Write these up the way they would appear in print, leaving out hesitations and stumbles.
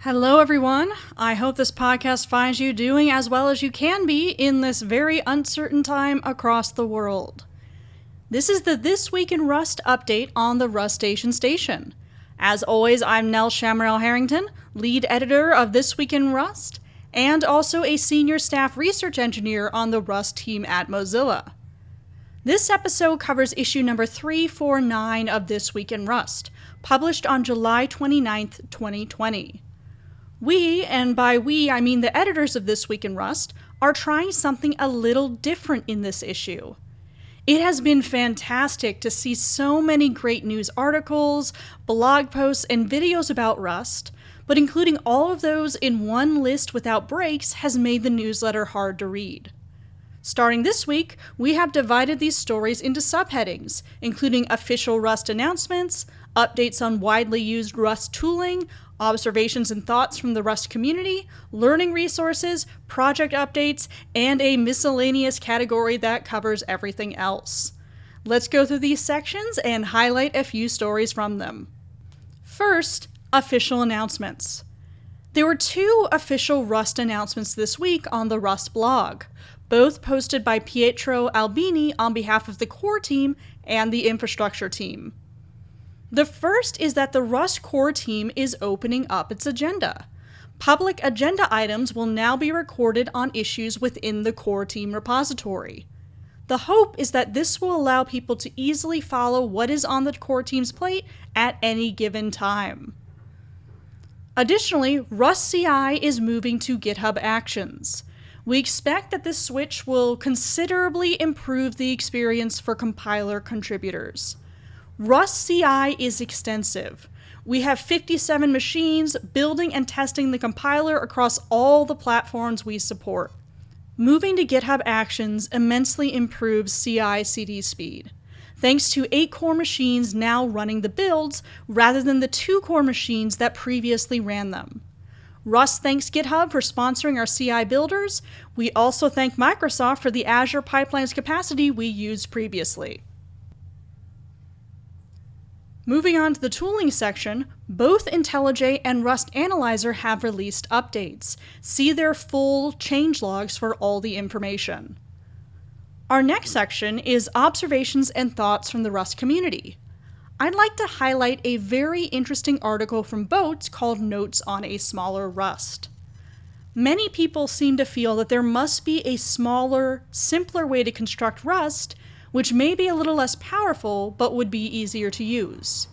Hello, everyone. I hope this podcast finds you doing as well as you can be in this very uncertain time across the world. This is the This Week in Rust update on the Rustacean Station. As always, I'm Nell Shamrell-Harrington, lead editor of This Week in Rust, and also a senior staff research engineer on the Rust team at Mozilla. This episode covers issue number 349 of This Week in Rust, published on July 29th, 2020. We, and by we I mean the editors of This Week in Rust, are trying something a little different in this issue. It has been fantastic to see so many great news articles, blog posts, and videos about Rust, but including all of those in one list without breaks has made the newsletter hard to read. Starting this week, we have divided these stories into subheadings, including official Rust announcements, updates on widely used Rust tooling, observations and thoughts from the Rust community, learning resources, project updates, and a miscellaneous category that covers everything else. Let's go through these sections and highlight a few stories from them. First, official announcements. There were 2 official Rust announcements this week on the Rust blog, both posted by Pietro Albini on behalf of the core team and the infrastructure team. The first is that the Rust core team is opening up its agenda. Public agenda items will now be recorded on issues within the core team repository. The hope is that this will allow people to easily follow what is on the core team's plate at any given time. Additionally, Rust CI is moving to GitHub Actions. We expect that this switch will considerably improve the experience for compiler contributors. Rust CI is extensive. We have 57 machines building and testing the compiler across all the platforms we support. Moving to GitHub Actions immensely improves CI/CD speed, thanks to 8 core machines now running the builds rather than the 2 core machines that previously ran them. Rust thanks GitHub for sponsoring our CI builders. We also thank Microsoft for the Azure Pipelines capacity we used previously. Moving on to the tooling section, both IntelliJ and Rust Analyzer have released updates. See their full change logs for all the information. Our next section is observations and thoughts from the Rust community. I'd like to highlight a very interesting article from Boats called Notes on a Smaller Rust. Many people seem to feel that there must be a smaller, simpler way to construct Rust, which may be a little less powerful, but would be easier to use.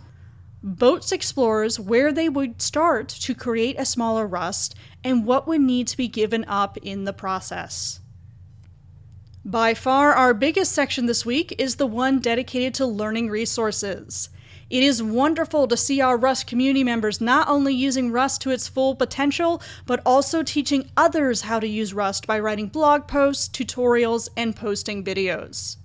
Boats explores where they would start to create a smaller Rust and what would need to be given up in the process. By far our biggest section this week is the one dedicated to learning resources. It is wonderful to see our Rust community members not only using Rust to its full potential, but also teaching others how to use Rust by writing blog posts, tutorials, and posting videos.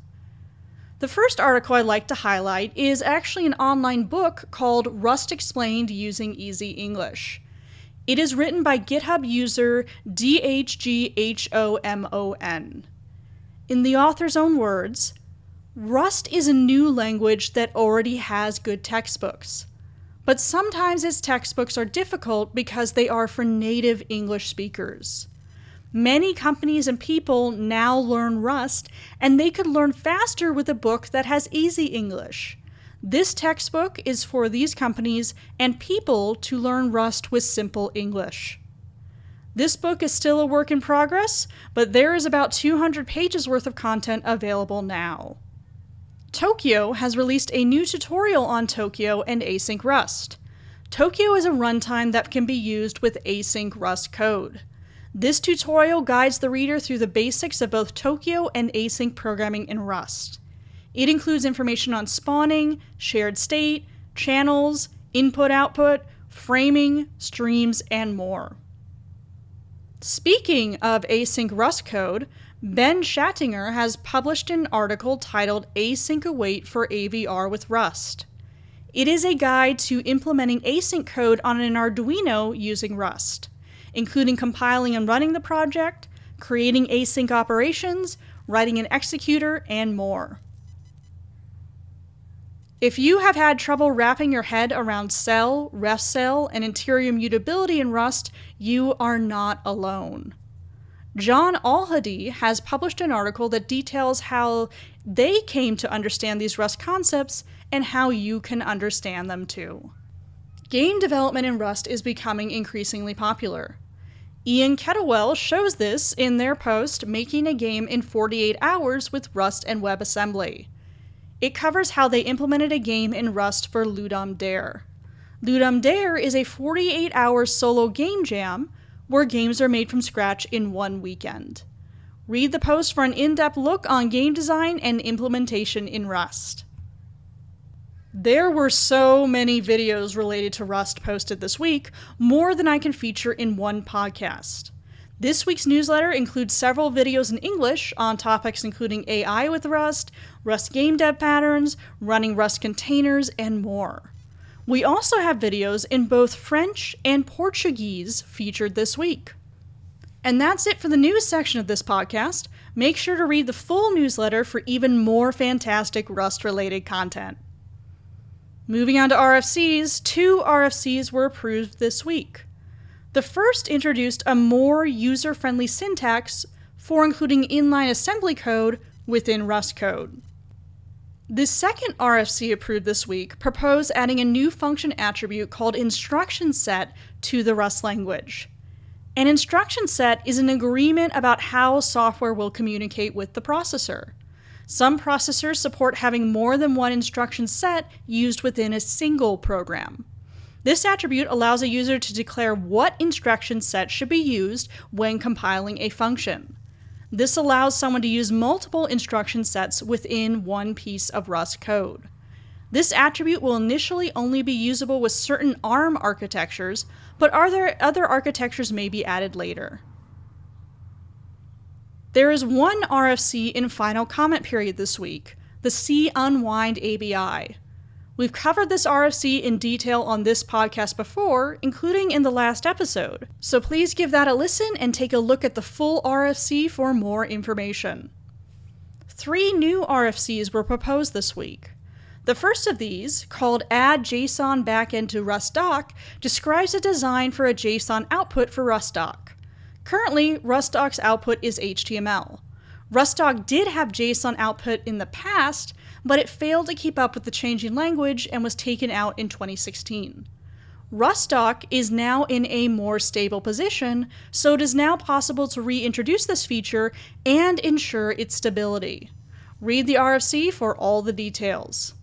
The first article I'd like to highlight is actually an online book called Rust Explained Using Easy English. It is written by GitHub user DHGHOMON. In the author's own words, Rust is a new language that already has good textbooks, but sometimes its textbooks are difficult because they are for native English speakers. Many companies and people now learn Rust, and they could learn faster with a book that has easy English. This textbook is for these companies and people to learn Rust with simple English. This book is still a work in progress, but there is about 200 pages worth of content available now. Tokyo has released a new tutorial on Tokyo and async Rust. Tokyo is a runtime that can be used with async Rust code. This tutorial guides the reader through the basics of both Tokyo and async programming in Rust. It includes information on spawning, shared state, channels, input-output, framing, streams, and more. Speaking of async Rust code, Ben Schattinger has published an article titled Async Await for AVR with Rust. It is a guide to implementing async code on an Arduino using Rust, including compiling and running the project, creating async operations, writing an executor, and more. If you have had trouble wrapping your head around cell, ref cell, and interior mutability in Rust, you are not alone. John Alhady has published an article that details how they came to understand these Rust concepts and how you can understand them too. Game development in Rust is becoming increasingly popular. Ian Kettlewell shows this in their post, Making a Game in 48 Hours with Rust and WebAssembly. It covers how they implemented a game in Rust for Ludum Dare. Ludum Dare is a 48-hour solo game jam where games are made from scratch in one weekend. Read the post for an in-depth look on game design and implementation in Rust. There were so many videos related to Rust posted this week, more than I can feature in one podcast. This week's newsletter includes several videos in English on topics including AI with Rust, Rust game dev patterns, running Rust containers, and more. We also have videos in both French and Portuguese featured this week. And that's it for the news section of this podcast. Make sure to read the full newsletter for even more fantastic Rust-related content. Moving on to RFCs, 2 RFCs were approved this week. The first introduced a more user-friendly syntax for including inline assembly code within Rust code. The second RFC approved this week proposed adding a new function attribute called instruction set to the Rust language. An instruction set is an agreement about how software will communicate with the processor. Some processors support having more than one instruction set used within a single program. This attribute allows a user to declare what instruction set should be used when compiling a function. This allows someone to use multiple instruction sets within one piece of Rust code. This attribute will initially only be usable with certain ARM architectures, but other architectures may be added later. There is one RFC in final comment period this week, the C Unwind ABI. We've covered this RFC in detail on this podcast before, including in the last episode, so please give that a listen and take a look at the full RFC for more information. 3 new RFCs were proposed this week. The first of these, called Add JSON Backend to RustDoc, describes a design for a JSON output for RustDoc. Currently, RustDoc's output is HTML. RustDoc did have JSON output in the past, but it failed to keep up with the changing language and was taken out in 2016. RustDoc is now in a more stable position, so it is now possible to reintroduce this feature and ensure its stability. Read the RFC for all the details.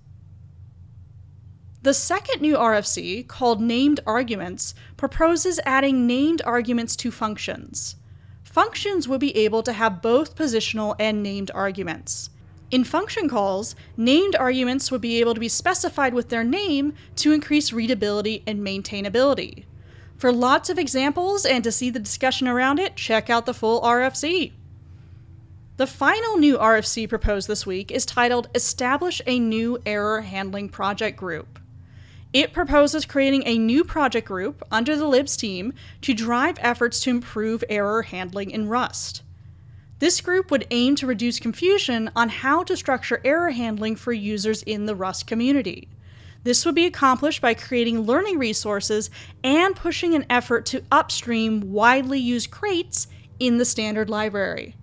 The second new RFC, called Named Arguments, proposes adding named arguments to functions. Functions will be able to have both positional and named arguments. In function calls, named arguments would be able to be specified with their name to increase readability and maintainability. For lots of examples and to see the discussion around it, check out the full RFC. The final new RFC proposed this week is titled Establish a New Error Handling Project Group. It proposes creating a new project group under the libs team to drive efforts to improve error handling in Rust. This group would aim to reduce confusion on how to structure error handling for users in the Rust community. This would be accomplished by creating learning resources and pushing an effort to upstream widely used crates in the standard library.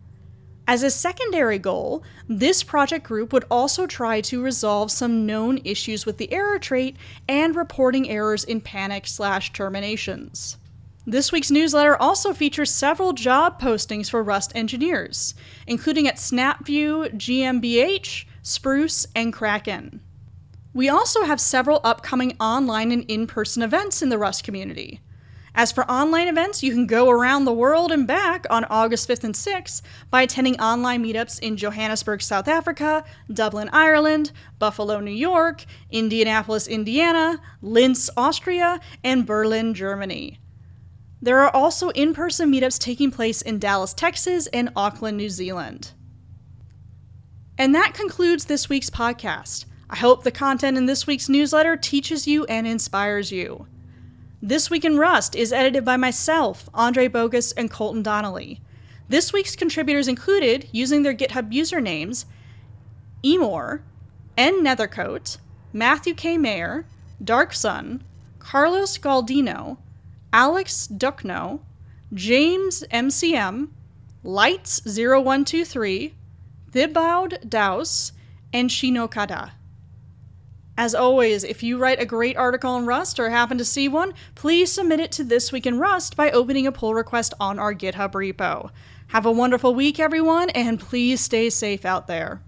As a secondary goal, this project group would also try to resolve some known issues with the error trait and reporting errors in panic/terminations. This week's newsletter also features several job postings for Rust engineers, including at SnapView, GmbH, Spruce, and Kraken. We also have several upcoming online and in-person events in the Rust community. As for online events, you can go around the world and back on August 5th and 6th by attending online meetups in Johannesburg, South Africa, Dublin, Ireland, Buffalo, New York, Indianapolis, Indiana, Linz, Austria, and Berlin, Germany. There are also in-person meetups taking place in Dallas, Texas, and Auckland, New Zealand. And that concludes this week's podcast. I hope the content in this week's newsletter teaches you and inspires you. This Week in Rust is edited by myself, Andre Bogus, and Colton Donnelly. This week's contributors included, using their GitHub usernames, Emor, N. Nethercoat, Matthew K. Mayer, Dark Sun, Carlos Galdino, Alex Duckno, James MCM, Lights0123, Thibaud Daus, and Shinokada. As always, if you write a great article on Rust or happen to see one, please submit it to This Week in Rust by opening a pull request on our GitHub repo. Have a wonderful week, everyone, and please stay safe out there.